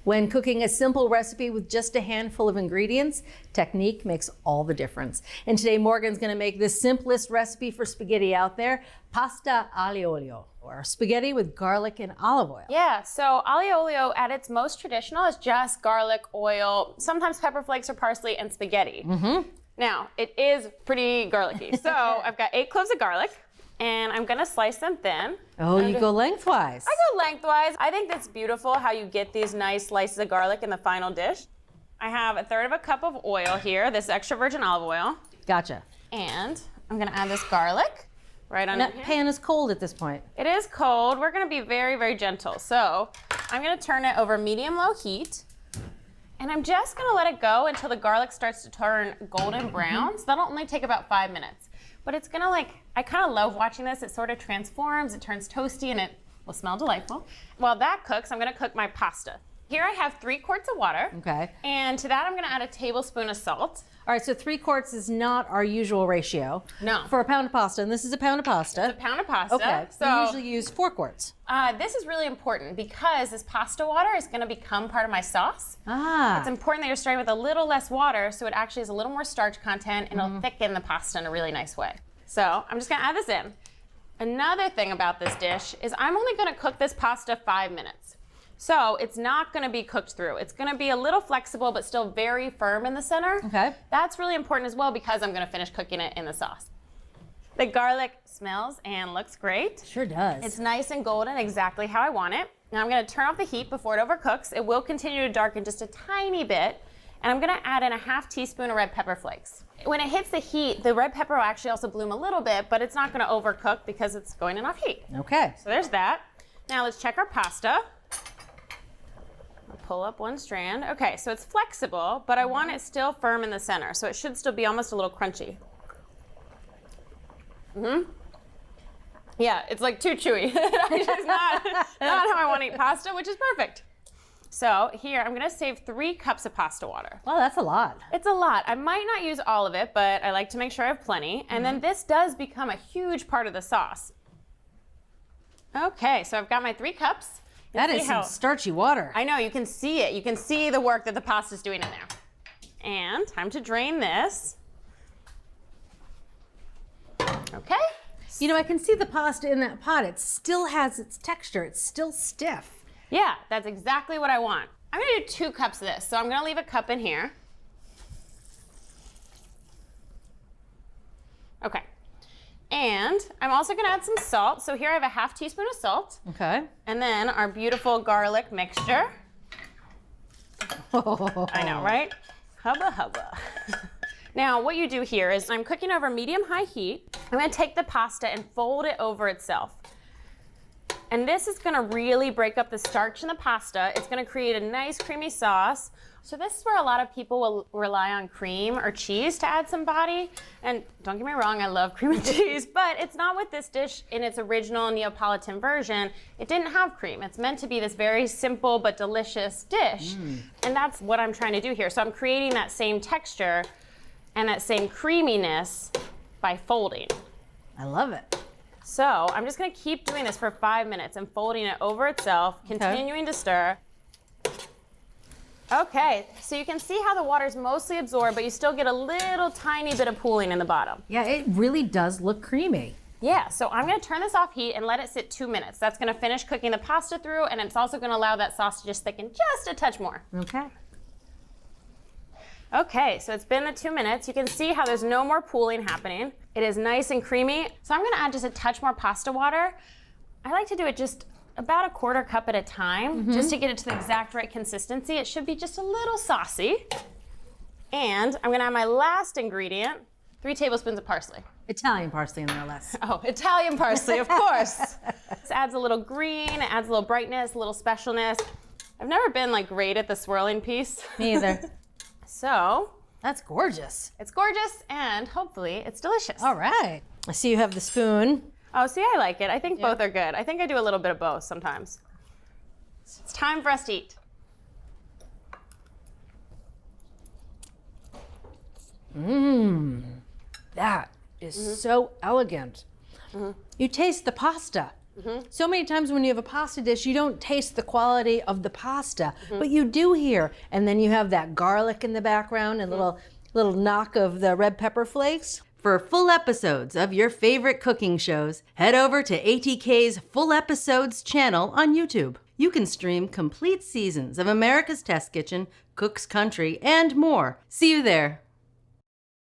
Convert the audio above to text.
When cooking a simple recipe with just a handful of ingredients, technique makes all the difference. And today Morgan's gonna make the simplest recipe for spaghetti out there, pasta aglio olio, or spaghetti with garlic and olive oil. Yeah, so aglio olio at its most traditional is just garlic, oil, sometimes pepper flakes or parsley, and spaghetti. Now, it is pretty garlicky. So I've got 8 cloves of garlic, and I'm gonna slice them thin. Oh, you go lengthwise. I go lengthwise. I think that's beautiful how you get these nice slices of garlic in the final dish. I have 1/3 of a cup of oil here, this extra virgin olive oil. Gotcha. And I'm gonna add this garlic right on That here. pan is cold at this point. It is cold. We're gonna be very, very gentle. So I'm gonna turn it over medium-low heat. And I'm just gonna let it go until the garlic starts to turn golden brown. So that'll only take about 5 minutes. But it's gonna I kind of love watching this. It sort of transforms, it turns toasty, and it will smell delightful. While that cooks, I'm gonna cook my pasta. Here I have 3 quarts of water. Okay. And to that I'm gonna add a tablespoon of salt. All right, so 3 quarts is not our usual ratio. No. For a pound of pasta, and this is a pound of pasta. It's a pound of pasta. Okay, So we usually use 4 quarts. this is really important because this pasta water is gonna become part of my sauce. Ah. It's important that you're starting with a little less water so it actually has a little more starch content and it'll thicken the pasta in a really nice way. So I'm just gonna add this in. Another thing about this dish is I'm only gonna cook this pasta 5 minutes. So it's not gonna be cooked through. It's gonna be a little flexible but still very firm in the center. Okay. That's really important as well because I'm gonna finish cooking it in the sauce. The garlic smells and looks great. Sure does. It's nice and golden, exactly how I want it. Now I'm gonna turn off the heat before it overcooks. It will continue to darken just a tiny bit. And I'm gonna add in a 1/2 teaspoon of red pepper flakes. When it hits the heat, the red pepper will actually also bloom a little bit, but it's not gonna overcook because it's going in off heat. Okay. So there's that. Now let's check our pasta. I'll pull up one strand. Okay, so it's flexible, but I want it still firm in the center, so it should still be almost a little crunchy. Yeah, it's like too chewy. It's just not how I want to eat pasta, which is perfect. So here, I'm gonna save 3 cups of pasta water. Well, that's a lot. It's a lot. I might not use all of it, but I like to make sure I have plenty. And then this does become a huge part of the sauce. Okay, so I've got my 3 cups. That is some starchy water. I know, you can see it. You can see the work that the pasta's doing in there. And time to drain this. Okay. You know, I can see the pasta in that pot. It still has its texture. It's still stiff. Yeah, that's exactly what I want. I'm gonna do 2 cups of this. So I'm gonna leave a cup in here. Okay. And I'm also gonna add some salt. So here I have a 1/2 teaspoon of salt. Okay. And then our beautiful garlic mixture. I know, right? Hubba hubba. Now, what you do here is I'm cooking over medium-high heat. I'm gonna take the pasta and fold it over itself. And this is gonna really break up the starch in the pasta. It's gonna create a nice creamy sauce. So this is where a lot of people will rely on cream or cheese to add some body. And don't get me wrong, I love cream and cheese, but it's not with this dish in its original Neapolitan version. It didn't have cream. It's meant to be this very simple but delicious dish. And that's what I'm trying to do here. So I'm creating that same texture and that same creaminess by folding. I love it. So I'm just gonna keep doing this for 5 minutes and folding it over itself, continuing to stir. Okay, so you can see how the water's mostly absorbed, but you still get a little tiny bit of pooling in the bottom. Yeah, it really does look creamy. Yeah, so I'm gonna turn this off heat and let it sit 2 minutes. That's gonna finish cooking the pasta through, and it's also gonna allow that sauce to just thicken just a touch more. Okay. Okay, so it's been the 2 minutes. You can see how there's no more pooling happening. It is nice and creamy. So I'm gonna add just a touch more pasta water. I like to do it just about a 1/4 cup at a time, just to get it to the exact right consistency. It should be just a little saucy. And I'm gonna add my last ingredient, 3 tablespoons of parsley. Italian parsley in there, less. Oh, Italian parsley, of course. This adds a little green, it adds a little brightness, a little specialness. I've never been like great at the swirling piece. Me either. So, That's gorgeous. it's gorgeous and hopefully it's delicious. All right. I see you have the spoon. Oh, see, I like it. I think both are good. I think I do a little bit of both sometimes. It's time for us to eat. That is so elegant. You taste the pasta, So many times when you have a pasta dish, you don't taste the quality of the pasta, but you do here. And then you have that garlic in the background and little knock of the red pepper flakes. For full episodes of your favorite cooking shows, head over to ATK's Full Episodes channel on YouTube. You can stream complete seasons of America's Test Kitchen, Cook's Country, and more. See you there.